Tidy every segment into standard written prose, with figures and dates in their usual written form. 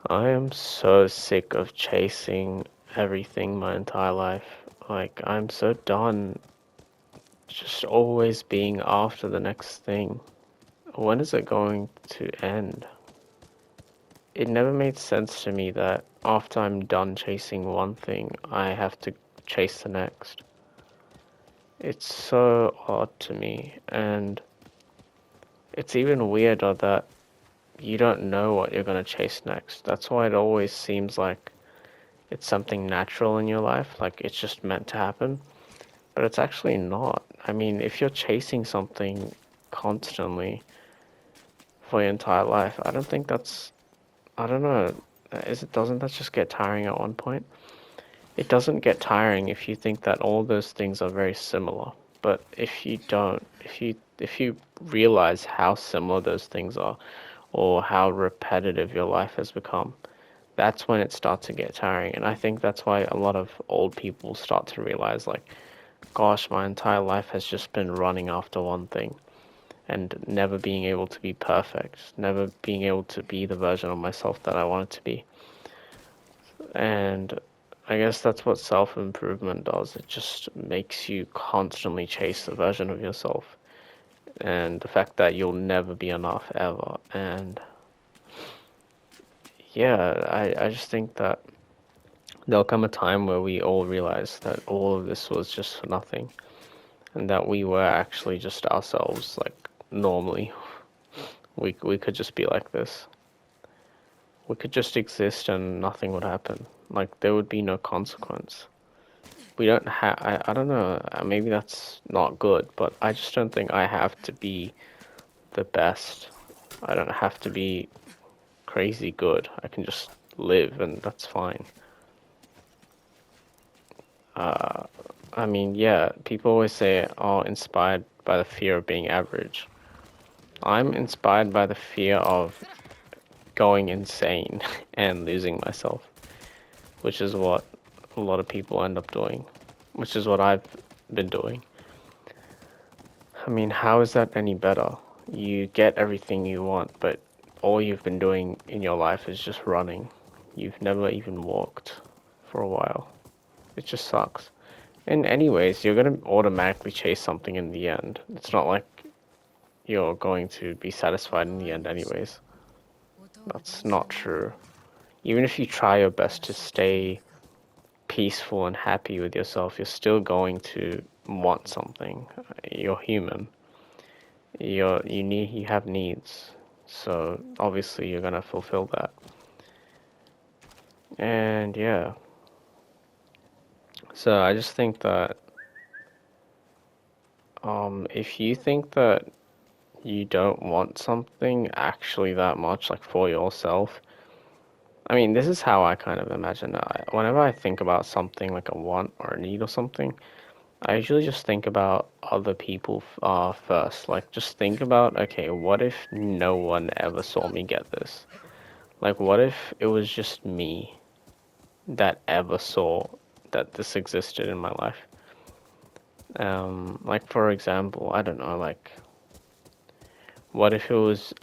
I am so sick of chasing everything my entire life. Like, I'm so done just always being after the next thing. When is it going to end? It never made sense to me that after I'm done chasing one thing, I have to chase the next. It's so odd to me, and it's even weirder that you don't know what you're gonna chase next. That's why it always seems like it's something natural in your life, like it's just meant to happen, but it's actually not. I mean, if you're chasing something constantly for your entire life, I don't think that's, I don't know, doesn't that just get tiring at one point? It doesn't get tiring if you think that all those things are very similar. But if you don't, if you realize how similar those things are, or how repetitive your life has become, that's when it starts to get tiring. And I think that's why a lot of old people start to realize, like, gosh, my entire life has just been running after one thing and never being able to be perfect, never being able to be the version of myself that I wanted to be. And I guess that's what self-improvement does. It just makes you constantly chase the version of yourself and the fact that you'll never be enough ever. And yeah, I just think that there'll come a time where we all realize that all of this was just for nothing and that we were actually just ourselves, like normally. We could just be like this. We could just exist and nothing would happen. Like there would be no consequence. We don't have, I don't know, maybe that's not good, but I just don't think I have to be the best. I don't have to be crazy good. I can just live and that's fine. Uh, I mean, yeah, people always say, oh, inspired by the fear of being average. I'm inspired by the fear of going insane and losing myself, which is what a lot of people end up doing, which is what I've been doing. I mean, how is that any better? You get everything you want, but all you've been doing in your life is just running. You've never even walked for a while. It just sucks. And anyways, you're gonna automatically chase something in the end. It's not like you're going to be satisfied in the end anyways. That's not true. Even if you try your best to stay peaceful and happy with yourself, you're still going to want something. You're human. You have needs. So obviously you're gonna fulfill that. And yeah. So I just think that if you think that you don't want something actually that much, like for yourself, I mean, this is how I kind of imagine it. Whenever I think about something like a want or a need or something, I usually just think about other people first. Like, just think about, okay, what if no one ever saw me get this? Like, what if it was just me that ever saw that this existed in my life? Like, for example, I don't know, like, what if it was,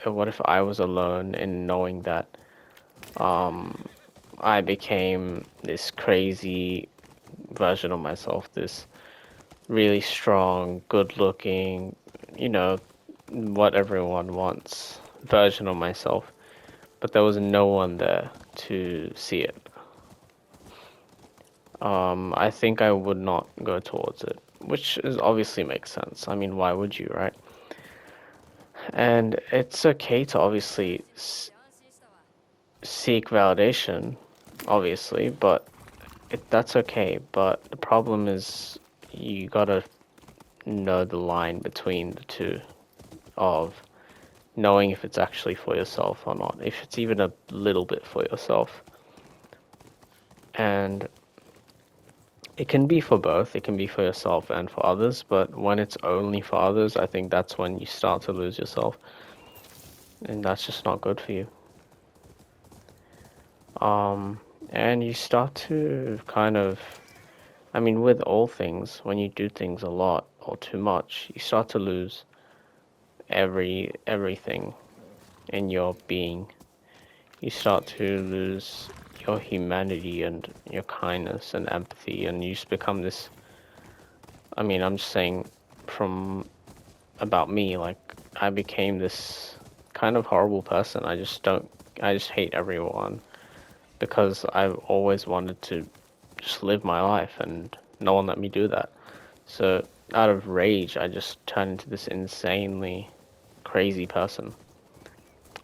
what if I was alone in knowing that, um, I became this crazy version of myself, this really strong, good looking, you know, what everyone wants version of myself, but there was no one there to see it. I think I would not go towards it, which is obviously makes sense. I mean, why would you, right? And it's okay to obviously seek validation, obviously, but that's okay. But the problem is you gotta know the line between the two of knowing if it's actually for yourself or not, if it's even a little bit for yourself. And it can be for both, it can be for yourself and for others, but when it's only for others, I think that's when you start to lose yourself, and that's just not good for you. Um, and you start to kind of, I mean, with all things, when you do things a lot or too much, you start to lose everything in your being. you start to lose your humanity and your kindness and empathy, and you just become this. I mean, I'm just saying from about me, like, I became this kind of horrible person. I just hate everyone because I've always wanted to just live my life and no one let me do that. So out of rage, I just turned into this insanely crazy person,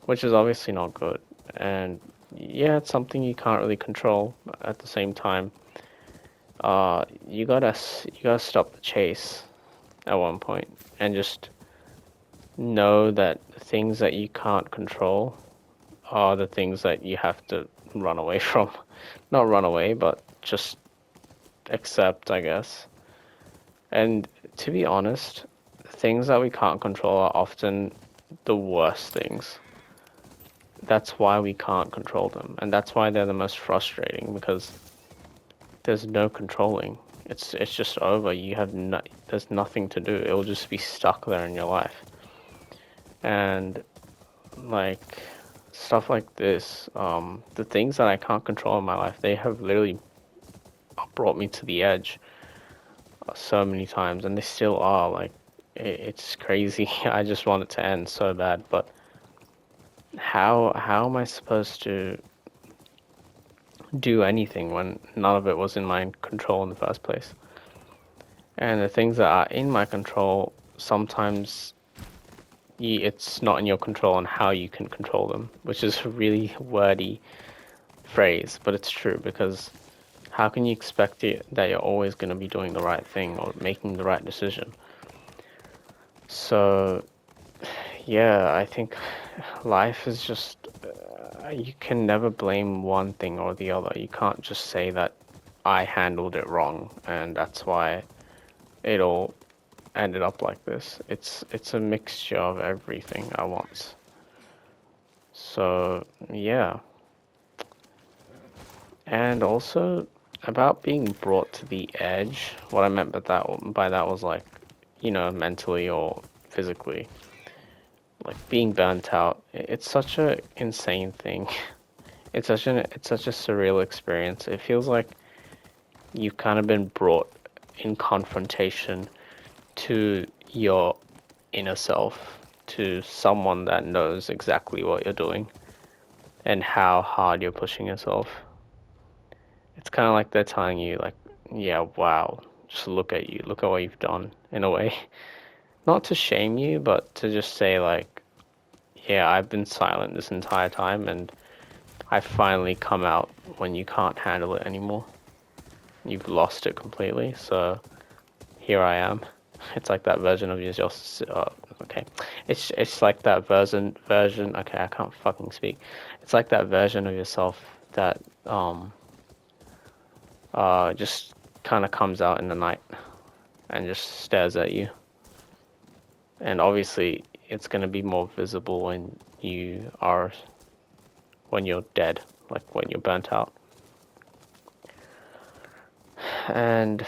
which is obviously not good. And yeah, it's something you can't really control. At the same time, you gotta stop the chase at one point and just know that the things that you can't control are the things that you have to run away from. Not run away, but just accept, I guess. And to be honest, things that we can't control are often the worst things. That's why we can't control them, and that's why they're the most frustrating because there's no controlling. It's just over. There's nothing to do. It'll just be stuck there in your life. And like stuff like this, the things that I can't control in my life, they have literally brought me to the edge so many times, and they still are. Like it's crazy. I just want it to end so bad, but how am I supposed to do anything when none of it was in my control in the first place? And the things that are in my control, sometimes it's not in your control on how you can control them, which is a really wordy phrase, but it's true because how can you expect that you're always going to be doing the right thing or making the right decision? So, yeah, I think life is just, you can never blame one thing or the other. You can't just say that I handled it wrong and that's why it all ended up like this. It's a mixture of everything at once. So, yeah. And also about being brought to the edge, what I meant by that was like, mentally or physically. Like being burnt out. It's such a insane thing. It's such a surreal experience. It feels like you've kind of been brought in confrontation to your inner self, to someone that knows exactly what you're doing and how hard you're pushing yourself. It's kind of like they're telling you, like, yeah, wow, just look at you, look at what you've done, in a way. Not to shame you, but to just say, like, yeah, I've been silent this entire time, and I finally come out when you can't handle it anymore. You've lost it completely, so here I am. It's like that version of yourself. Okay, it's like that version. Okay, I can't fucking speak. It's like that version of yourself that just kind of comes out in the night and just stares at you. And obviously, it's gonna be more visible when you're dead, like when you're burnt out. And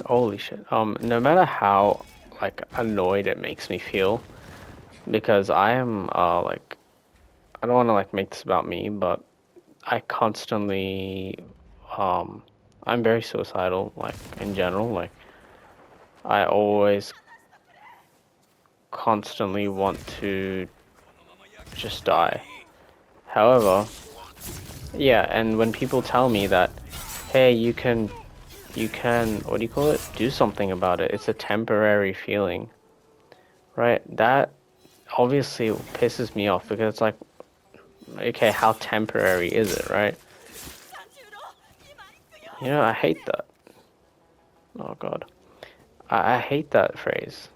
holy shit. No matter how like annoyed it makes me feel, because I am like I don't want to like make this about me, but I constantly um I'm very suicidal like in general. Like I always constantly want to just die. However, yeah, and when people tell me that, hey, you can what do you call it? Do something about it. It's a temporary feeling, right? That obviously pisses me off because it's like, okay, how temporary is it, right? I hate that. Oh god. I hate that phrase.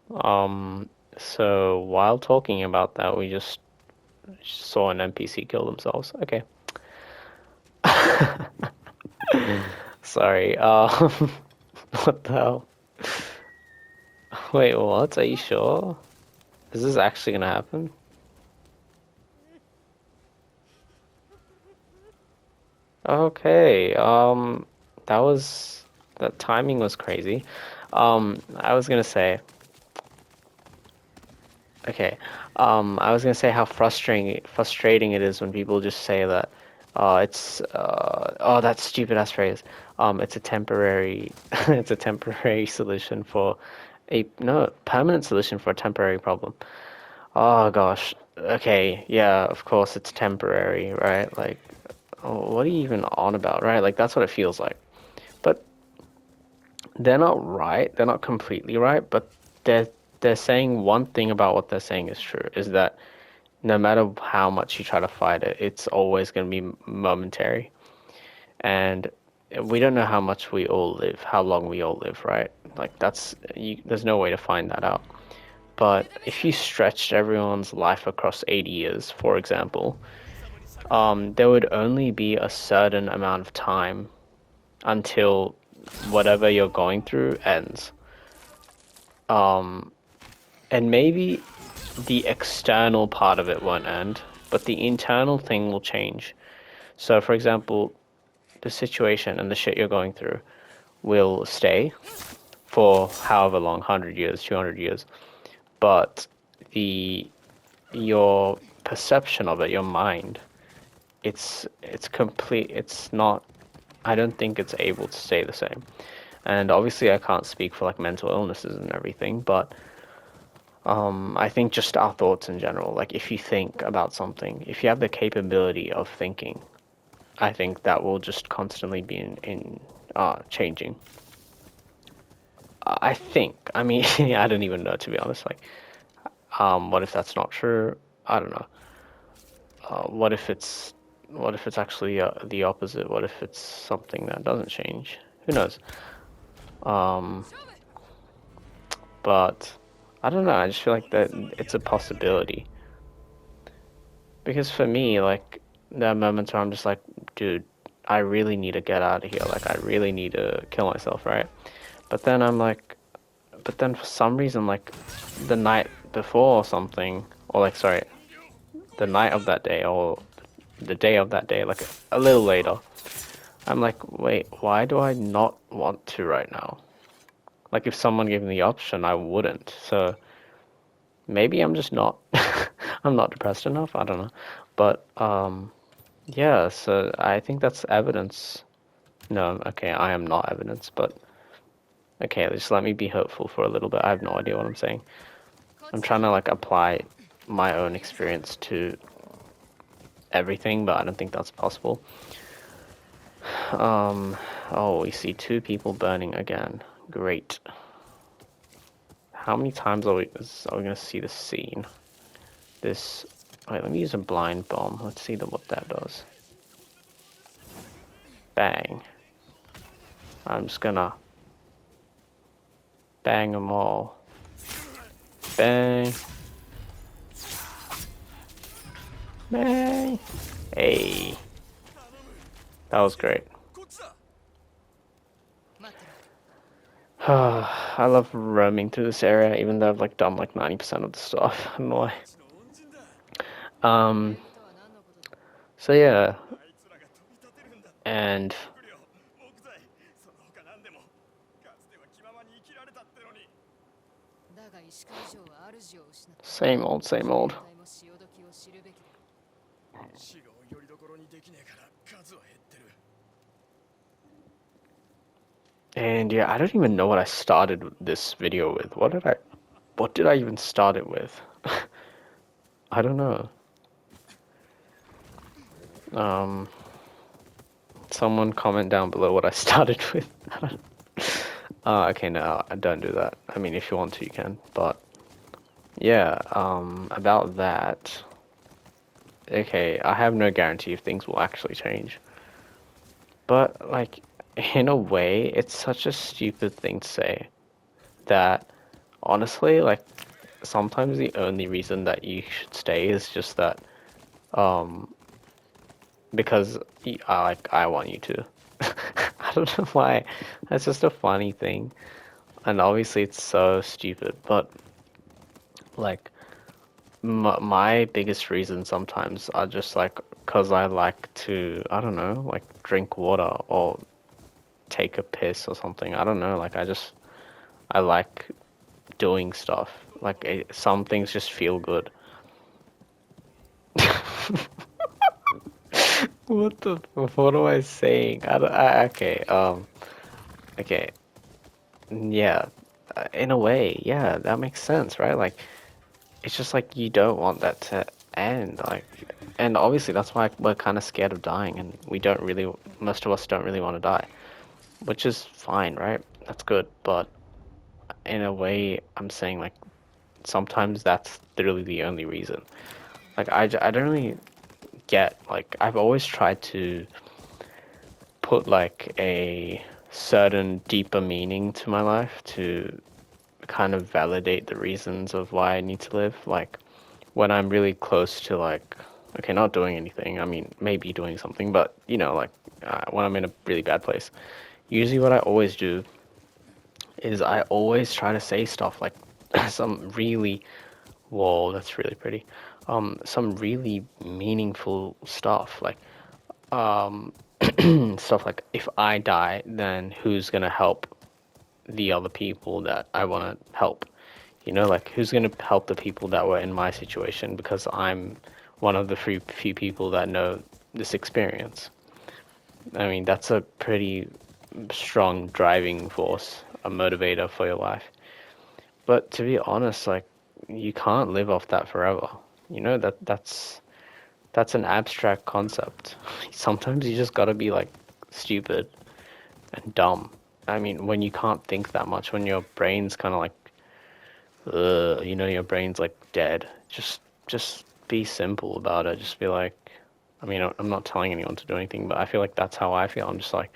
So while talking about that, we just saw an NPC kill themselves. Okay. Sorry. What the hell? Wait, what? Are you sure? Is this actually gonna happen? Okay. That timing was crazy. I was gonna say, okay. I was gonna say how frustrating it is when people just say that, oh, that stupid ass phrase. It's a temporary, it's a temporary solution for a no permanent solution for a temporary problem. Oh gosh. Okay, yeah, of course it's temporary, right? Like, oh, what are you even on about, right? Like that's what it feels like. But they're not right. They're not completely right, but they're saying one thing about what they're saying is true, is that no matter how much you try to fight it, it's always going to be momentary. And we don't know how much we all live, how long we all live, right? Like there's no way to find that out. But if you stretched everyone's life across 80 years, for example, there would only be a certain amount of time until whatever you're going through ends. And maybe the external part of it won't end, but the internal thing will change. So, for example, the situation and the shit you're going through will stay for however long, 100 years, 200 years, but the your perception of it, your mind, it's complete. It's not. I don't think it's able to stay the same. And obviously, I can't speak for like mental illnesses and everything, but I think just our thoughts in general. Like if you think about something, if you have the capability of thinking, I think that will just constantly be in changing. I think. I mean, I don't even know to be honest. Like, what if that's not true? I don't know. What if it's actually the opposite? What if it's something that doesn't change? Who knows? Um, but I don't know. I just feel like that it's a possibility. Because for me, like, there are moments where I'm just like, dude, I really need to get out of here. Like, I really need to kill myself, right? But then I'm like, but then for some reason, like, the night before or something, or like, sorry, the night of that day, or the day of that day, like a little later, I'm like, wait, why do I not want to right now? Like, if someone gave me the option, I wouldn't. So maybe I'm just not, I'm not depressed enough. I don't know. But, yeah, so I think that's evidence. No, okay, I am not evidence, but okay, just let me be hopeful for a little bit. I have no idea what I'm saying. I'm trying to like apply my own experience to everything, but I don't think that's possible. Oh, we see two people burning again. Great. How many times are we gonna see this scene? This. Wait, let me use a blind bomb. Let's see what that does. Bang. I'm just gonna bang them all. Bang. Bang. Hey. That was great. I love roaming through this area, even though I've like done like 90% of the stuff. I don't know why. Um, so yeah, and same old, same old. And yeah, I don't even know what I started this video with. What did I even start it with? I don't know. Um, Someone comment down below what I started with. Okay, no, I don't do that. I mean, if you want to, you can. But yeah, about that. Okay, I have no guarantee if things will actually change. But like, in a way, it's such a stupid thing to say that honestly, like sometimes the only reason that you should stay is just that um because I want you to. I don't know why. That's just a funny thing. And obviously it's so stupid, but like my biggest reasons sometimes are just like because I like to, I don't know, like drink water or take a piss or something. I don't know, like I like doing stuff. Like some things just feel good. What am I saying? Okay, okay, yeah, in a way, yeah, that makes sense, right? Like, it's just like you don't want that to end, like, and obviously that's why we're kind of scared of dying, and we don't really, most of us don't really want to die, which is fine, right? That's good, but in a way, I'm saying like sometimes that's literally the only reason. Like, I don't really get, like, I've always tried to put like a certain deeper meaning to my life to kind of validate the reasons of why I need to live. Like when I'm really close to like, okay, not doing anything. I mean, maybe doing something, but you know, like when I'm in a really bad place. Usually, what I always do is I always try to say stuff like some really, whoa, that's really pretty. Some really meaningful stuff like stuff like if I die, then who's gonna help the other people that I want to help? You know, like who's gonna help the people that were in my situation because I'm one of the few people that know this experience. I mean, that's a pretty strong driving force, a motivator for your life. But to be honest, like you can't live off that forever. You know that's an abstract concept. Sometimes you just gotta be like stupid and dumb. I mean, when you can't think that much, when your brain's kind of like, you know, your brain's like dead. Just be simple about it. Just be like, I mean, I'm not telling anyone to do anything, but I feel like that's how I feel. I'm just like,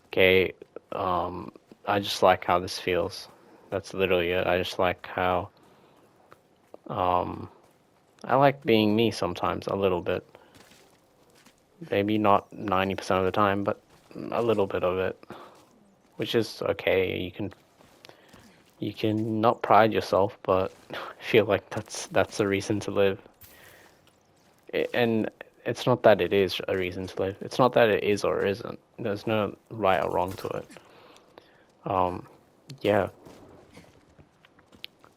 okay, um, I just like how this feels. That's literally it. I just like how, um, I like being me sometimes a little bit. Maybe not 90% of the time, but a little bit of it, which is okay. You can not pride yourself, but feel like that's a reason to live. And it's not that it is a reason to live. It's not that it is or isn't. There's no right or wrong to it. Um, yeah.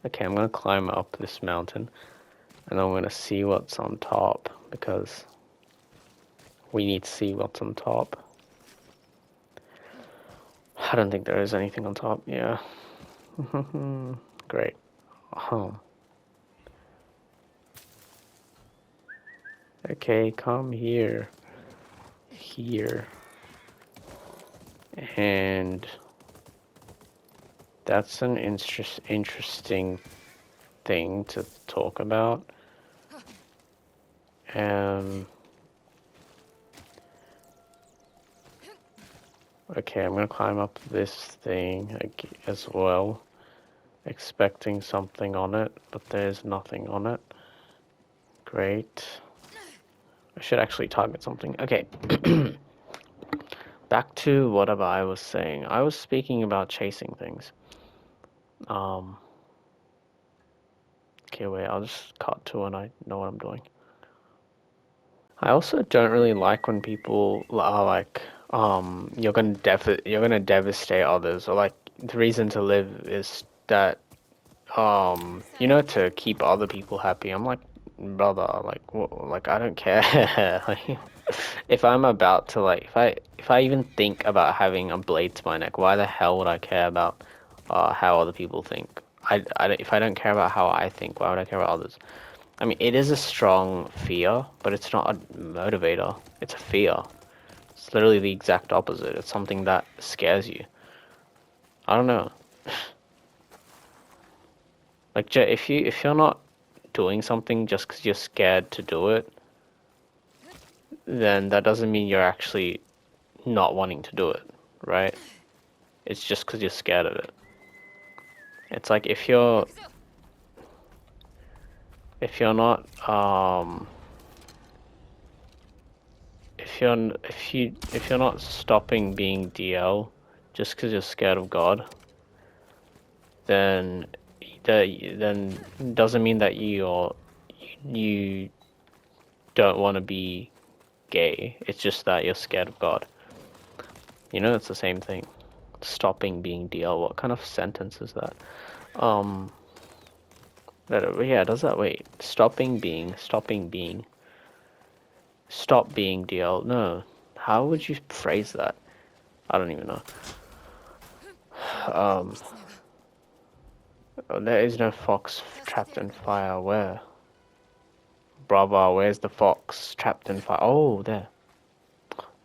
Okay, I'm gonna climb up this mountain, and I'm gonna see what's on top because we need to see what's on top. I don't think there is anything on top. Yeah. Great. Oh. Okay, come here. Here. And that's an interesting thing to talk about. Um, okay, I'm gonna climb up this thing as well, expecting something on it, but there's nothing on it. Great. I should actually target something. Okay. Back to whatever I was saying. I was speaking about chasing things. Um, okay, wait, I'll just cut to when I know what I'm doing. I also don't really like when people are like, you're gonna devastate others, or like the reason to live is that, you know, to keep other people happy. I'm like, brother, like, like I don't care. Like, if I'm about to like, if I even think about having a blade to my neck, why the hell would I care about, how other people think? If I don't care about how I think, why would I care about others? I mean, it is a strong fear, but it's not a motivator. It's a fear. It's literally the exact opposite. It's something that scares you. I don't know. Like, if you're not doing something just because you're scared to do it, then that doesn't mean you're actually not wanting to do it, right? It's just because you're scared of it. It's like if you're not if you're not stopping being DL just because you're scared of God, then then doesn't mean that you don't want to be gay. It's just that you're scared of God. You know, it's the same thing. Stopping being DL. What kind of sentence is that? Um, yeah, does that wait? Stop being DL. No, how would you phrase that? I don't even know. Um, there is no fox trapped in fire. Where? Bravo, where's the fox trapped in fire? Oh, there.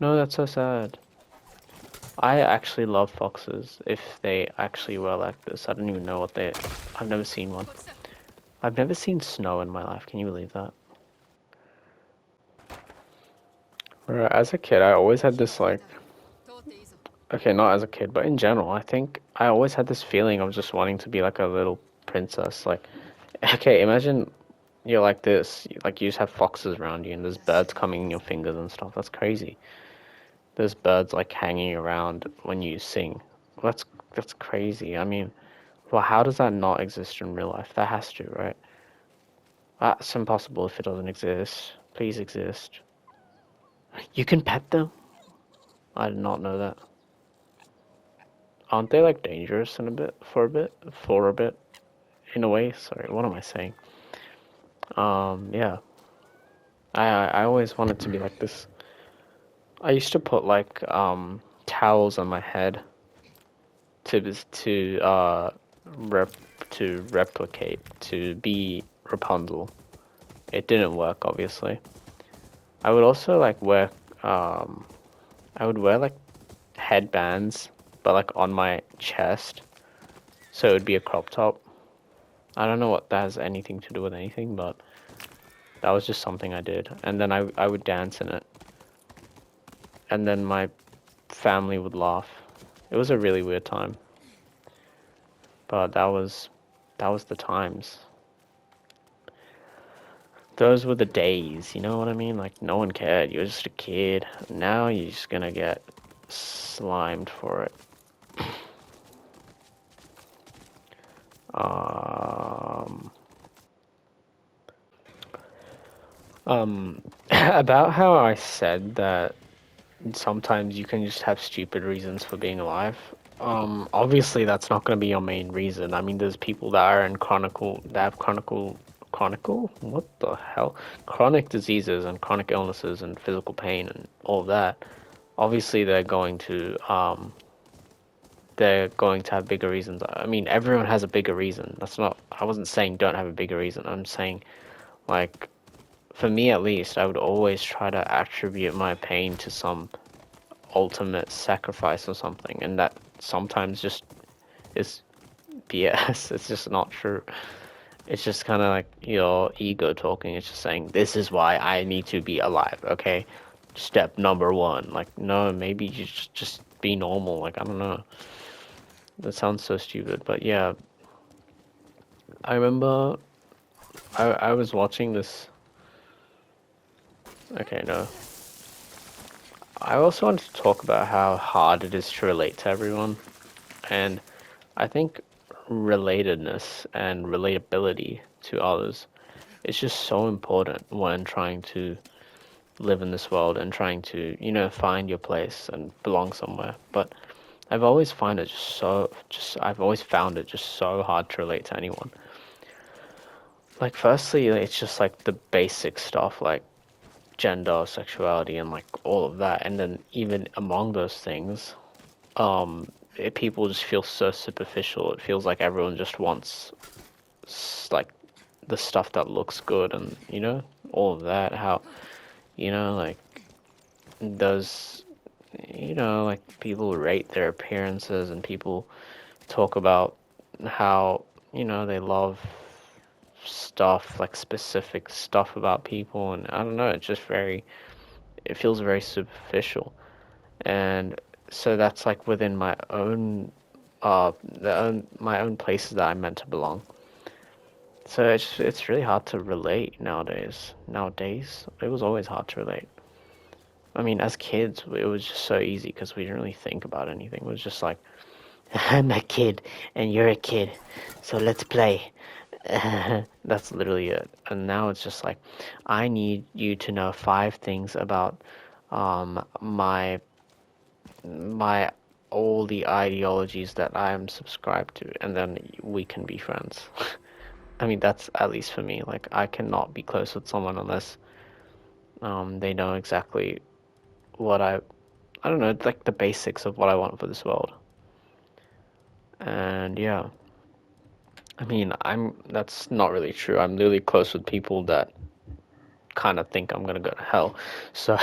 No, that's so sad. I actually love foxes if they actually were like this. I don't even know what they. I've never seen one. I've never seen snow in my life. Can you believe that? Bro, as a kid, I always had this like. Okay, not as a kid, but in general, I think I always had this feeling of just wanting to be like a little princess. Like, okay, imagine you're like this, like you just have foxes around you and there's birds coming in your fingers and stuff. That's crazy. There's birds like hanging around when you sing. That's crazy. I mean, well, how does that not exist in real life? That has to, right? That's impossible if it doesn't exist. Please exist. You can pet them? I did not know that. Aren't they like dangerous in a bit for a bit in a way? Sorry, what am I saying? Yeah. I always wanted to be like this. I used to put like towels on my head to rep to replicate to be Rapunzel. It didn't work, obviously. I would also like wear um I would wear like headbands, but like on my chest, so it would be a crop top. I don't know what that has anything to do with anything, but that was just something I did. And then I would dance in it. And then my family would laugh. It was a really weird time. But that was the times. Those were the days, you know what I mean? Like no one cared. You were just a kid. Now you're just gonna get slimed for it. Um about how I said that sometimes you can just have stupid reasons for being alive. Obviously that's not going to be your main reason. I mean, there's people that are in chronic, what the hell? Chronic diseases and chronic illnesses and physical pain and all of that. Obviously they're going to have bigger reasons. I mean, everyone has a bigger reason. I wasn't saying don't have a bigger reason. I'm saying, like, for me at least, I would always try to attribute my pain to some ultimate sacrifice or something, and that sometimes just is BS. It's just not true. It's just kind of like your ego talking. It's just saying, this is why I need to be alive, okay? Step number one. Like, no, maybe you just be normal. Like, I don't know. That sounds so stupid, but yeah. I remember I was watching this. Okay, no. I also wanted to talk about how hard it is to relate to everyone. And I think relatedness and relatability to others is just so important when trying to live in this world and trying to, find your place and belong somewhere. But I've always found it just so hard to relate to anyone. Like, firstly, it's just like the basic stuff like gender, sexuality, and like all of that. And then even among those things, people just feel so superficial. It feels like everyone just wants like the stuff that looks good and all of that. How like those like people rate their appearances and people talk about how they love stuff like specific stuff about people, and I don't know, it feels very superficial. And so that's like within my own my own places that I'm meant to belong. So it's really hard to relate nowadays. Nowadays, it was always hard to relate. I mean, as kids, it was just so easy because we didn't really think about anything. It was just like, I'm a kid and you're a kid, so let's play. That's literally it. And now it's just like, I need you to know 5 things about my all the ideologies that I am subscribed to, and then we can be friends. I mean, that's at least for me. Like, I cannot be close with someone unless they know exactly what I don't know, like the basics of what I want for this world. And yeah, I mean, that's not really true. I'm really close with people that kind of think I'm gonna go to hell. So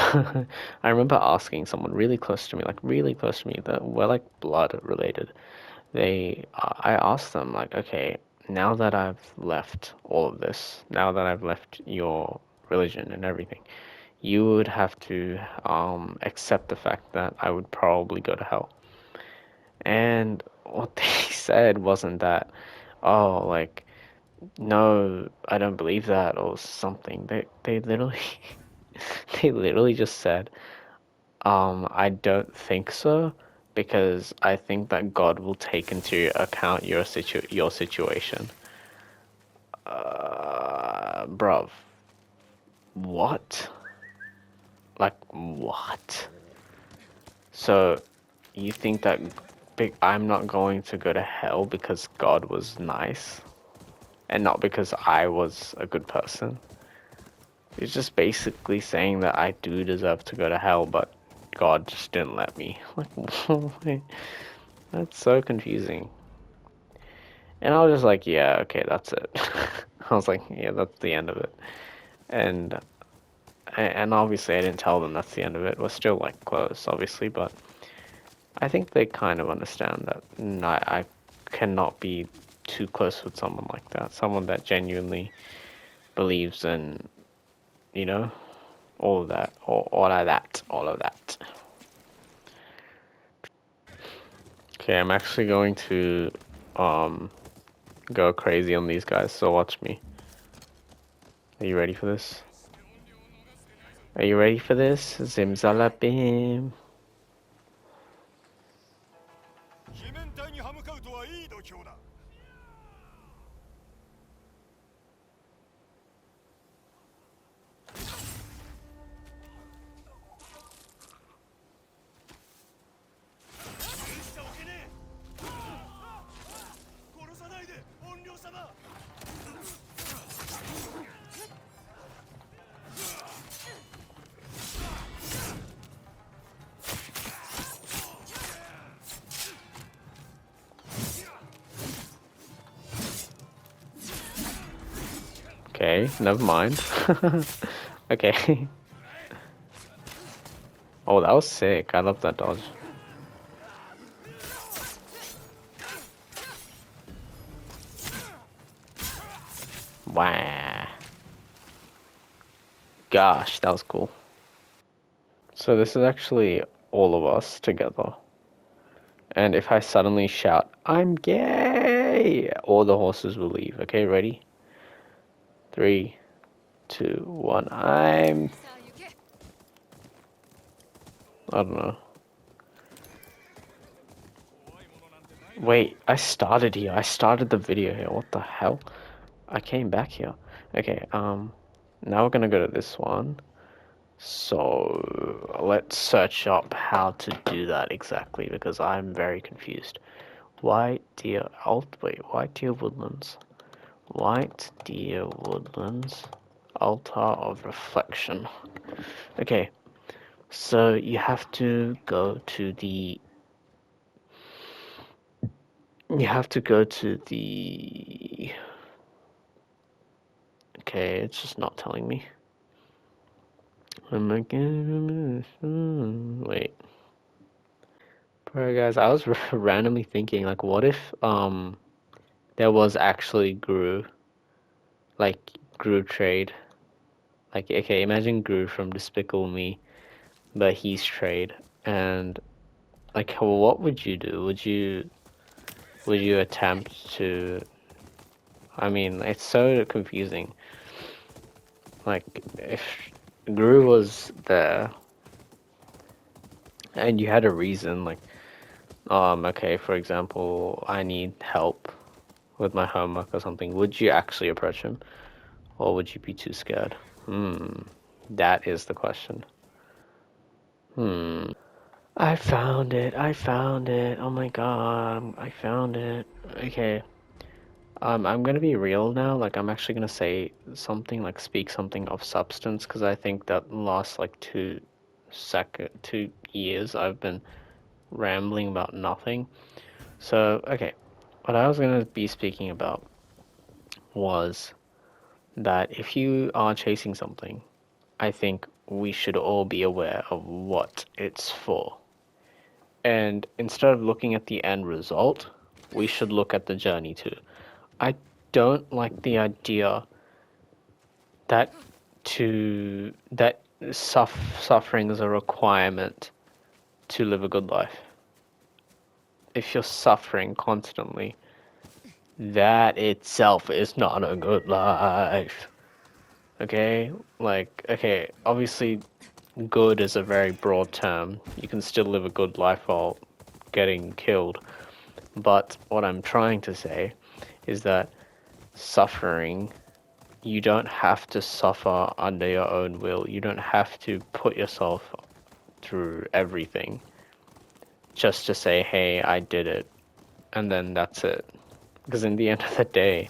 I remember asking someone really close to me, like really close to me, that were like blood related. I asked them like, okay, now that I've left all of this, now that I've left your religion and everything, you would have to accept the fact that I would probably go to hell. And what they said wasn't that, oh, like, no, I don't believe that or something. They literally they literally just said, I don't think so because I think that God will take into account your situation. Bruv, what? Like what? So you think that I'm not going to go to hell because God was nice and not because I was a good person? He's just basically saying that I do deserve to go to hell, but God just didn't let me. Like, that's so confusing. And I was just like, yeah, okay, that's it. I was like, yeah, that's the end of it. And and obviously I didn't tell them that's the end of it. We're still like close, obviously, but I think they kind of understand that I cannot be too close with someone like that. Someone that genuinely believes in, you know, all of that, all of that. Okay, I'm actually going to um go crazy on these guys, so watch me. Are you ready for this? Are you ready for this? Zimzalabim. 罷免隊に歯向かうとはいい度胸だ。許しておけねえ。殺さないで、怨霊様。Okay, never mind. Okay. Oh, that was sick. I love that dodge. Wow. Gosh, that was cool. So this is actually all of us together. And if I suddenly shout, I'm gay, all the horses will leave. Okay, ready? 3, 2, 1. I don't know. Wait, I started here. I started the video here. What the hell? I came back here. Okay, now we're gonna go to this one. So let's search up how to do that exactly because I'm very confused. White deer White deer woodlands. White deer woodlands. Altar of reflection. Okay, so you have to go to the okay, it's just not telling me. Wait. Bro, guys, I was randomly thinking, like, what if, there was actually Gru, like, Gru trade? Like, okay, imagine Gru from Despicable Me, but he's trade, and, like, what would you do? would you attempt to... I mean, it's so confusing. Like, if Guru was there and you had a reason, like, okay, for example, I need help with my homework or something, would you actually approach him? Or would you be too scared? That is the question. I found it. I found it. Oh my god. I found it. Okay. I'm gonna be real now. Like, I'm actually gonna say something, like, speak something of substance, because I think that last, like, 2 years I've been rambling about nothing. So, okay. What I was gonna be speaking about was that if you are chasing something, I think we should all be aware of what it's for. And instead of looking at the end result, we should look at the journey too. I don't like the idea that suffering is a requirement to live a good life. If you're suffering constantly, that itself is not a good life. Okay? Like, okay, obviously good is a very broad term. You can still live a good life while getting killed. But what I'm trying to say is that suffering, you don't have to suffer under your own will. You don't have to put yourself through everything just to say, hey, I did it. And then that's it. Because in the end of the day,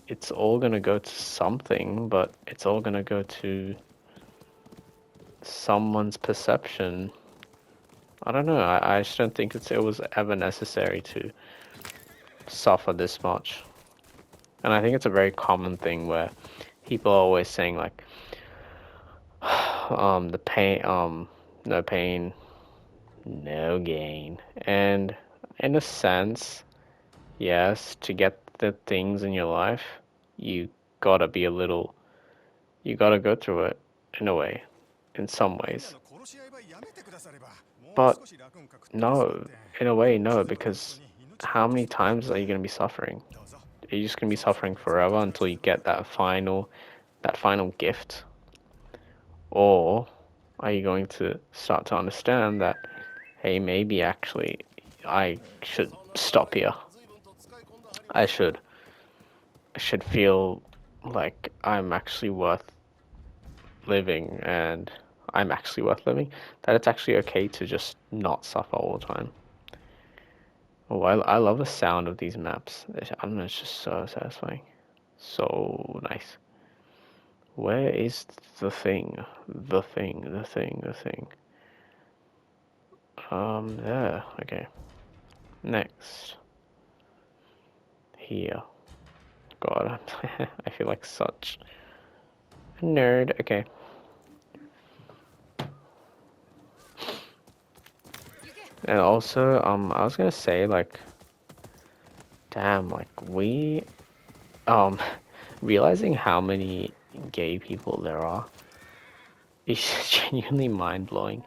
it's all gonna go to something, but it's all gonna go to someone's perception. I don't know. I just don't think it was ever necessary to suffer this much. And I think it's a very common thing where people are always saying like, the pain, no pain, no gain. And in a sense, yes, to get the things in your life, you gotta be a little, you gotta go through it in a way, in some ways. But no, in a way, no, because how many times are you gonna be suffering? Are you just gonna be suffering forever until you get that final gift? Or are you going to start to understand that, hey, maybe actually I should stop here. I should feel like I'm actually worth living, and I'm actually worth living. That it's actually okay to just not suffer all the time. Oh, I love the sound of these maps. I don't know, it's just so satisfying. So nice. Where is the thing? The thing, the thing, the thing. There. Okay. Next. Here. God, I feel like such a nerd. Okay. And also, I was gonna say, like, damn, like, realizing how many gay people there are is genuinely mind-blowing.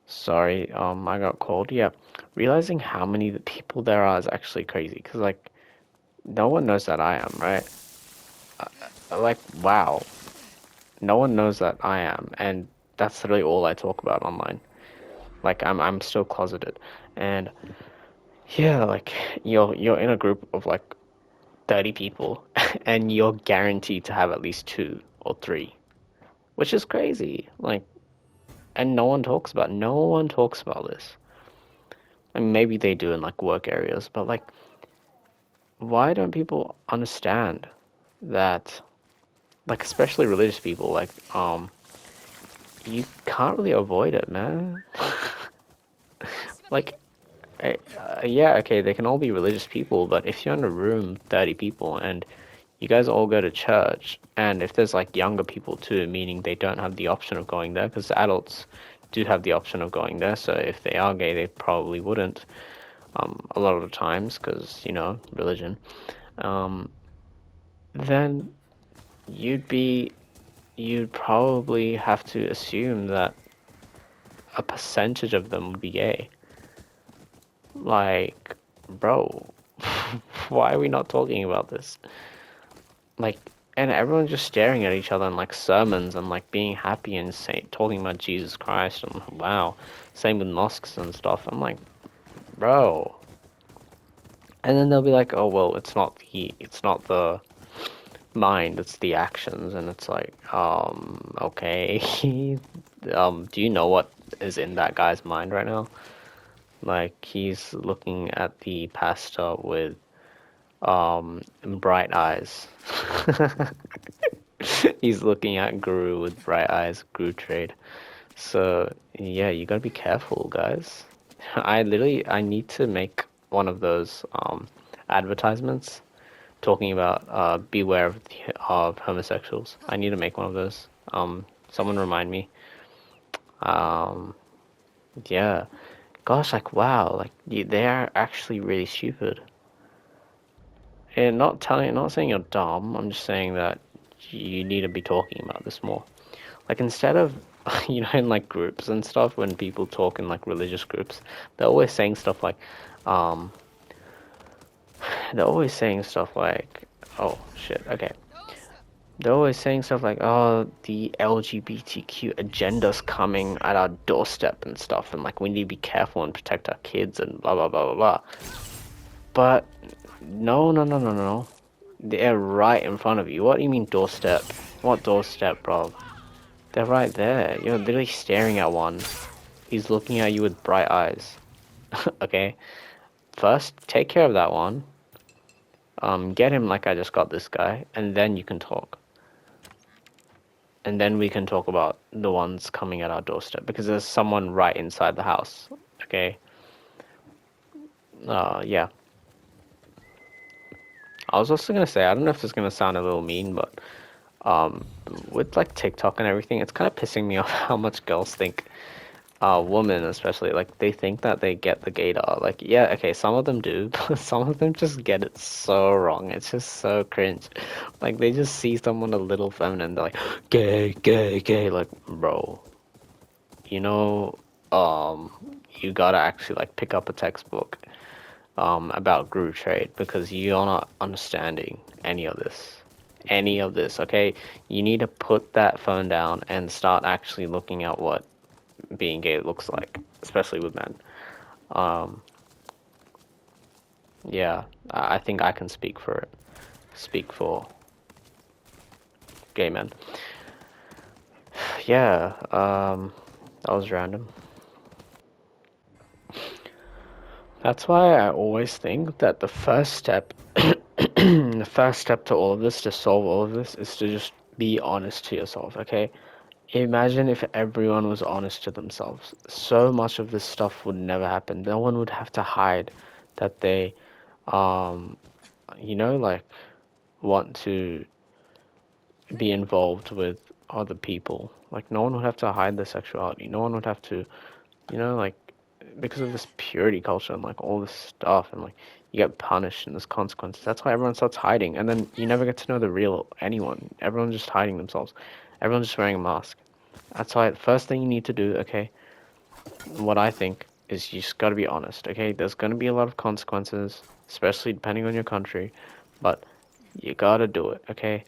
Sorry, I got cold. Yeah, realizing how many the people there are is actually crazy, because, like, no one knows that I am, right? Like, wow. No one knows that I am, and that's literally all I talk about online. Like, I'm still closeted, and yeah, like, you're in a group of like 30 people, and you're guaranteed to have at least 2 or 3, which is crazy. Like, and no one talks about this. I mean, maybe they do in like work areas, but like, why don't people understand that? Like, especially religious people, like, you can't really avoid it, man. Like, yeah, okay, they can all be religious people, but if you're in a room, 30 people, and you guys all go to church, and if there's like younger people too, meaning they don't have the option of going there, because adults do have the option of going there, so if they are gay, they probably wouldn't, a lot of the times, because, you know, religion, then you'd be you'd probably have to assume that a percentage of them would be gay. Like, bro, why are we not talking about this? Like, and everyone's just staring at each other in like sermons and like being happy and talking about Jesus Christ and wow. Same with mosques and stuff. I'm like, bro. And then they'll be like, oh well, it's not the mind, it's the actions, and it's like, okay. Do you know what is in that guy's mind right now? Like he's looking at the pastor with bright eyes. He's looking at Guru with bright eyes, Guru trade. So yeah, you gotta be careful, guys. I need to make one of those advertisements talking about beware of homosexuals. I need to make one of those. Someone remind me. Um, yeah. Gosh, like wow, like they are actually really stupid. And not saying you're dumb. I'm just saying that you need to be talking about this more. Like instead of, in like groups and stuff, when people talk in like religious groups, they're always saying stuff like, um, they're always saying stuff like, oh shit, okay. They're always saying stuff like, oh, the LGBTQ agenda's coming at our doorstep and stuff, and like we need to be careful and protect our kids and blah blah blah blah blah. But no, no, no, no, no. They're right in front of you. What do you mean doorstep? What doorstep, bro? They're right there. You're literally staring at one. He's looking at you with bright eyes. Okay? First, take care of that one. Get him like I just got this guy, and then you can talk. And then we can talk about the ones coming at our doorstep, because there's someone right inside the house. Okay? Yeah. I was also gonna say, I don't know if this is gonna sound a little mean, but with like TikTok and everything, it's kind of pissing me off how much girls think, women especially, like they think that they get the gaydar. Like, yeah, okay, some of them do, but some of them just get it so wrong. It's just so cringe. Like they just see someone a little feminine, they're like, gay, gay, gay. Like, bro, you know, you gotta actually like pick up a textbook about Guru trade, because you're not understanding any of this. Any of this, okay? You need to put that phone down and start actually looking at what being gay looks like, especially with men. Um, yeah, I think I can speak for it. Speak for gay men. Yeah, that was random. That's why I always think that the first step, the first step to all of this, to solve all of this, is to just be honest to yourself, okay? Imagine if everyone was honest to themselves. So much of this stuff would never happen. No one would have to hide that they, um, like want to be involved with other people. Like, no one would have to hide their sexuality. No one would have to, like, because of this purity culture and like all this stuff, and like you get punished and there's consequences. That's why everyone starts hiding, and then you never get to know the real anyone. Everyone's just hiding themselves. Everyone's just wearing a mask. That's why the first thing you need to do, okay, what I think is you just gotta be honest, okay? There's gonna be a lot of consequences, especially depending on your country, but you gotta do it, okay?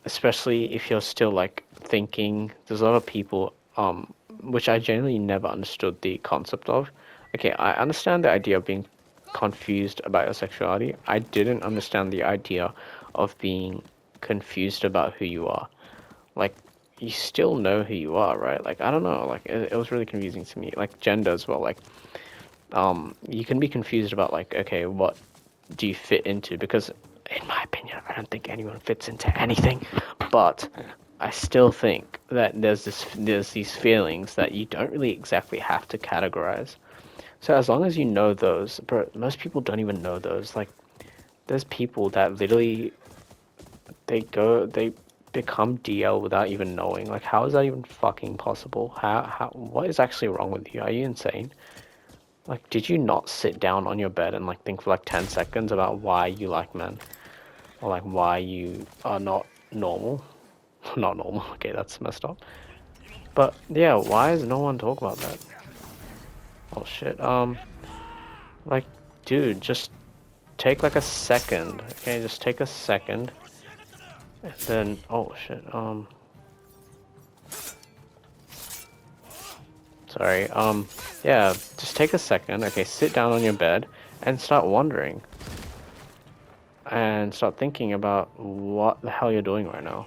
Especially if you're still like thinking, there's a lot of people, which I generally never understood the concept of. Okay, I understand the idea of being confused about your sexuality. I didn't understand the idea of being confused about who you are. Like, you still know who you are, right? Like, I don't know, like, it was really confusing to me. Like, gender as well, like, you can be confused about, like, okay, what do you fit into? Because, in my opinion, I don't think anyone fits into anything, but I still think that there's these feelings that you don't really exactly have to categorize. So as long as you know those, but most people don't even know those. Like, there's people that literally they become DL without even knowing. Like, how is that even fucking possible? What is actually wrong with you? Are you insane? Like, did you not sit down on your bed and like think for like 10 seconds about why you like men? Or like why you are not normal. Not normal. Okay, that's messed up. But yeah, why is no one talking about that? Oh shit. Like, dude, just take like a second. Okay, just take a second, and then oh shit. Sorry. Yeah, just take a second. Okay, sit down on your bed and start wondering, and start thinking about what the hell you're doing right now.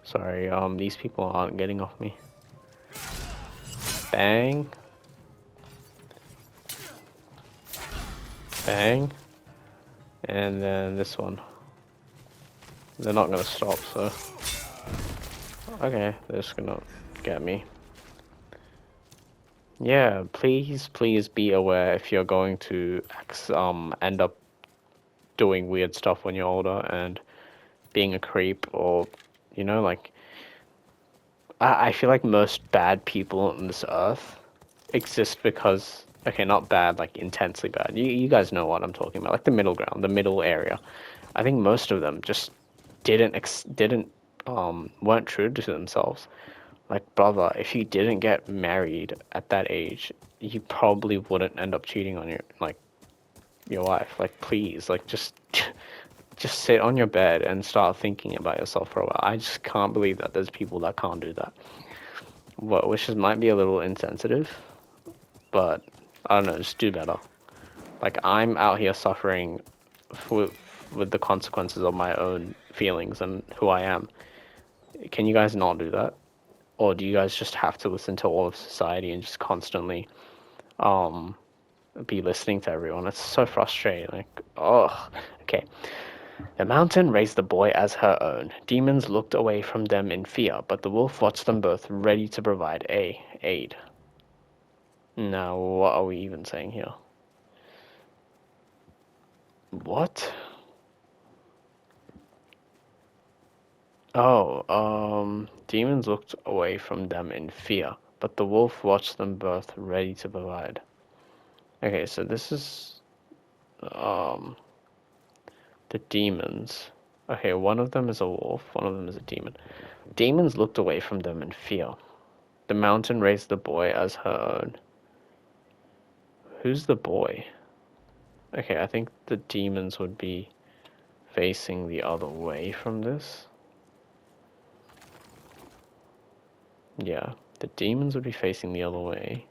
Sorry. These people aren't getting off me. Bang. Bang. And then this one. They're not gonna stop, so... Okay, they're just gonna get me. Yeah, please be aware if you're going to end up doing weird stuff when you're older and being a creep, or, you know, like... I feel like most bad people on this earth exist because... Okay, not bad, like intensely bad. You guys know what I'm talking about, like the middle ground, the middle area. I think most of them just weren't true to themselves. Like, brother, if you didn't get married at that age, you probably wouldn't end up cheating on your wife. Like, please, like, just sit on your bed and start thinking about yourself for a while. I just can't believe that there's people that can't do that. What, which might be a little insensitive, but I don't know, just do better. Like, I'm out here suffering with the consequences of my own feelings and who I am. Can you guys not do that? Or do you guys just have to listen to all of society and just constantly be listening to everyone? It's so frustrating. Like, oh, okay. The mountain raised the boy as her own. Demons looked away from them in fear, but the wolf watched them both, ready to provide aid. Now, what are we even saying here? What? Oh, demons looked away from them in fear, but the wolf watched them both, ready to provide. Okay, so this is, the demons. Okay, one of them is a wolf, one of them is a demon. Demons looked away from them in fear. The mountain raised the boy as her own. Who's the boy? Okay, I think the demons would be facing the other way from this. Yeah, the demons would be facing the other way.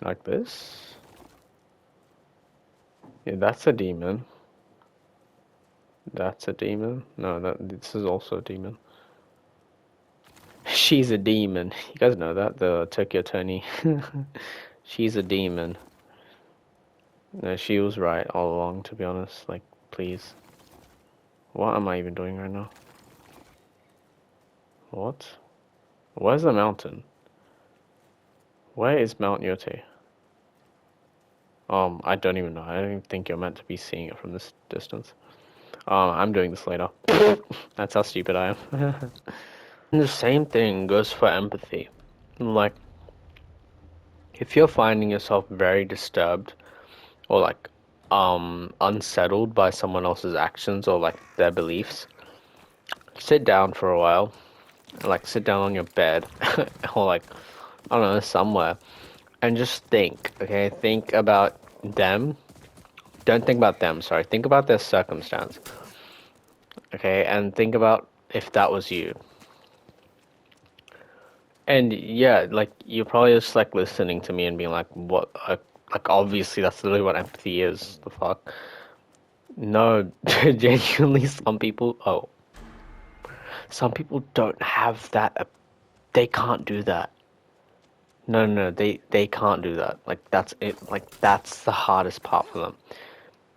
Like this? Yeah, that's a demon. That's a demon? No, this is also a demon. She's a demon. You guys know that, the Tokyo Tony. She's a demon. No, she was right all along, to be honest. Like, please. What am I even doing right now? What? Where's the mountain? Where is Mount Yote? I don't even know. I don't even think you're meant to be seeing it from this distance. I'm doing this later. That's how stupid I am. And the same thing goes for empathy. Like, if you're finding yourself very disturbed or like unsettled by someone else's actions or like their beliefs, sit down for a while. Like, sit down on your bed or like, I don't know, somewhere, and just think, okay? Think about them. Don't think about them, sorry. Think about their circumstance, okay? And think about if that was you. And yeah, like, you're probably just like listening to me and being like, what? Like, obviously, that's literally what empathy is. The fuck? No, genuinely, some people don't have that. They can't do that. No, they can't do that. Like, that's it. Like, that's the hardest part for them.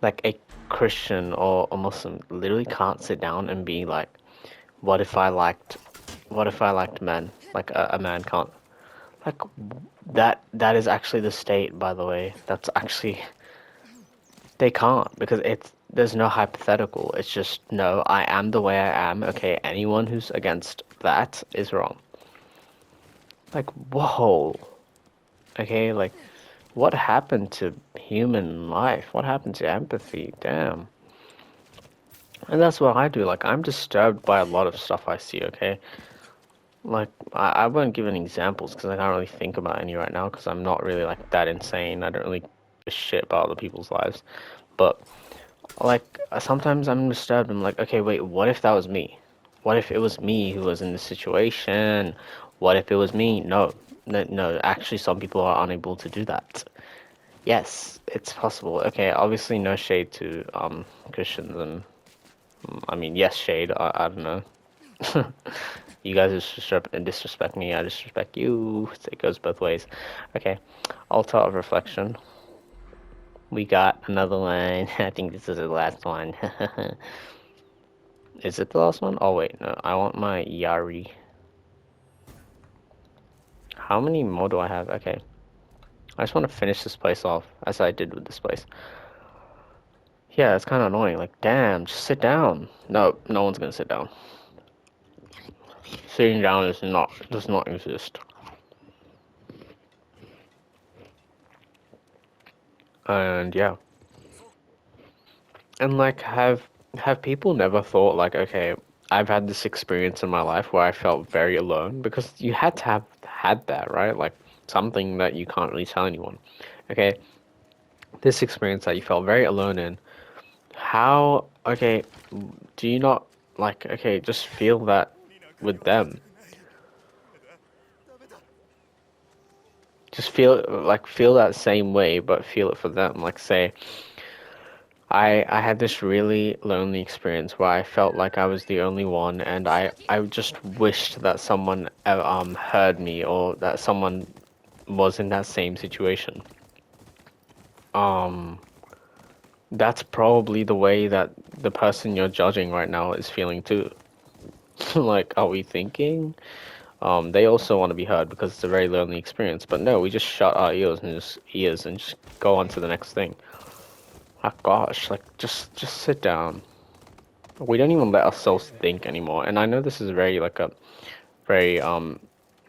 Like, a Christian or a Muslim literally can't sit down and be like, what if I liked, what if I liked men? Like, a man can't. Like, that is actually the state, by the way. That's actually, they can't, because there's no hypothetical. It's just, no, I am the way I am. Okay, anyone who's against that is wrong. Like, whoa. Okay, like, What happened to human life? What happened to empathy? Damn. And that's what I do. Like, I'm disturbed by a lot of stuff I see, okay? Like, I won't give any examples because I can't really think about any right now because I'm not really, like, that insane. I don't really give a shit about other people's lives. But, like, sometimes I'm disturbed. I'm like, okay, wait, what if that was me? What if it was me who was in this situation? What if it was me? No, no, no. Actually, some people are unable to do that. Yes, it's possible. Okay, obviously no shade to Christians and I mean yes shade. I don't know. You guys disrespect me, I disrespect you. It goes both ways. Okay, altar of reflection. We got another one. I think this is the last one. Is it the last one? Oh wait, no. I want my Yari. How many more do I have? Okay. I just want to finish this place off as I did with this place. Yeah, it's kind of annoying. Like, damn, just sit down. No, no one's gonna sit down. Sitting down does not exist. And yeah, and like, have people never thought like, okay, I've had this experience in my life where I felt very alone because you had to have had that, right? Like something that you can't really tell anyone. Okay, this experience that you felt very alone in. How? Okay, do you not like? Okay, just feel that with them. Just feel that same way, but feel it for them. Like say, I had this really lonely experience where I felt like I was the only one, and I just wished that someone heard me or that someone was in that same situation. Um, that's probably the way that the person you're judging right now is feeling too. Like, are we thinking? They also want to be heard because it's a very lonely experience. But no, we just shut our ears and just go on to the next thing. Oh gosh, like just sit down. We don't even let ourselves think anymore. And I know this is very like a very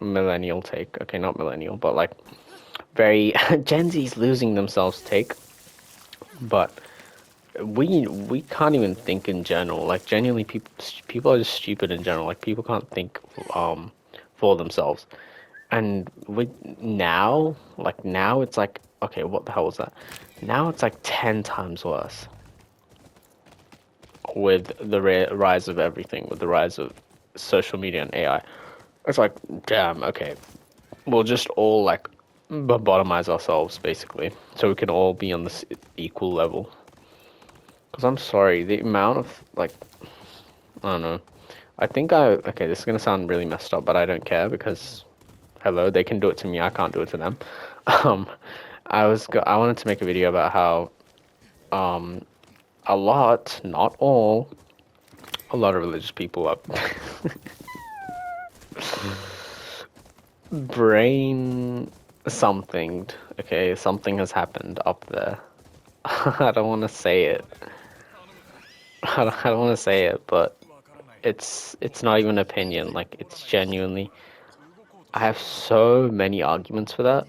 millennial take. Okay, not millennial, but like very Gen Z's losing themselves take. But we can't even think in general. Like genuinely, people are just stupid in general. Like people can't think for themselves. And with now it's like, okay, what the hell was that? Now it's like 10 times worse with the rise of everything, with the rise of social media and AI. It's like, damn, okay, we'll just all like bottomize ourselves basically, so we can all be on this equal level. Because I'm sorry, the amount of like, I don't know. I think okay, this is gonna sound really messed up, but I don't care because, hello, they can do it to me, I can't do it to them. Um, I wanted to make a video about how a lot, not all, a lot of religious people are brain something. Okay, something has happened up there. I don't want to say it. I don't want to say it, but it's not even an opinion. Like it's genuinely. I have so many arguments for that.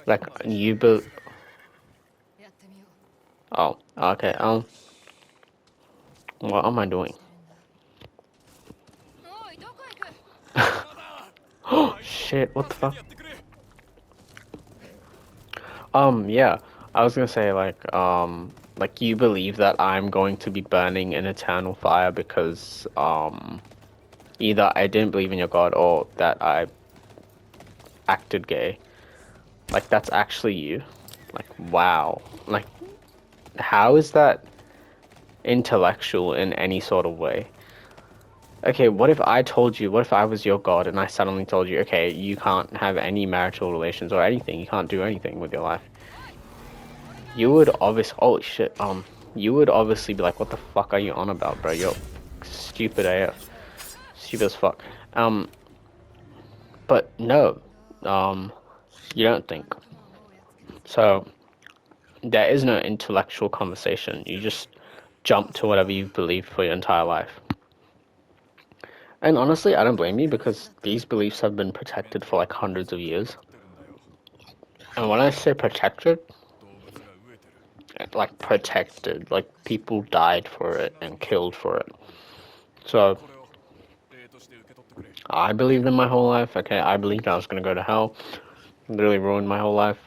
Like you, but oh, okay. What am I doing? Oh shit! What the fuck? Yeah, I was gonna say like you believe that I'm going to be burning in eternal fire because either I didn't believe in your God or that I acted gay. Like that's actually you. Like wow. Like how is that intellectual in any sort of way? Okay, what if I told you, what if I was your God and I suddenly told you, okay, you can't have any marital relations or anything, you can't do anything with your life? You would obviously, oh shit, you would obviously be like, what the fuck are you on about, bro? You're stupid AF. Stupid as fuck. But no, you don't think. So, there is no intellectual conversation. You just jump to whatever you've believed for your entire life. And honestly, I don't blame you because these beliefs have been protected for like hundreds of years. And when I say protected, 動物が飢えてる like protected, like people died for it and killed for it. So これを礼として受け取ってくれ I believed in my whole life. Okay, I believed I was gonna go to hell. Literally ruined my whole life.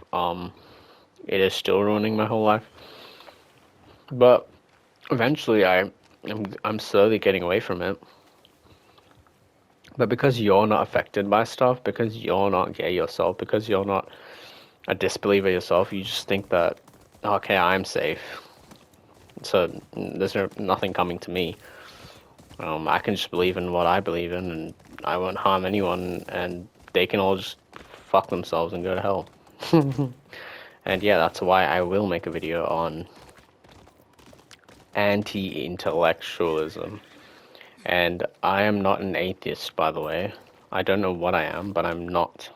It is still ruining my whole life. But eventually, I'm slowly getting away from it. But because you're not affected by stuff, because you're not gay yourself, because you're not a disbeliever yourself, you just think that, okay, I'm safe. So there's nothing coming to me. I can just believe in what I believe in, and I won't harm anyone, and they can all just fuck themselves and go to hell. And yeah, that's why I will make a video on anti-intellectualism. And I am not an atheist, by the way. I don't know what I am, but I'm not.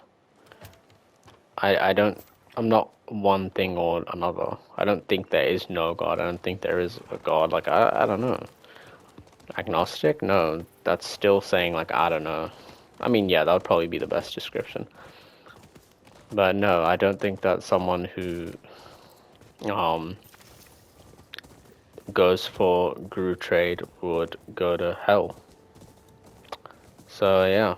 I'm not one thing or another. I don't think there is no God. I don't think there is a God. Like, I don't know. Agnostic? No, that's still saying, like, I don't know. I mean, yeah, that would probably be the best description. But no, I don't think that someone who goes for guru trade would go to hell. So yeah.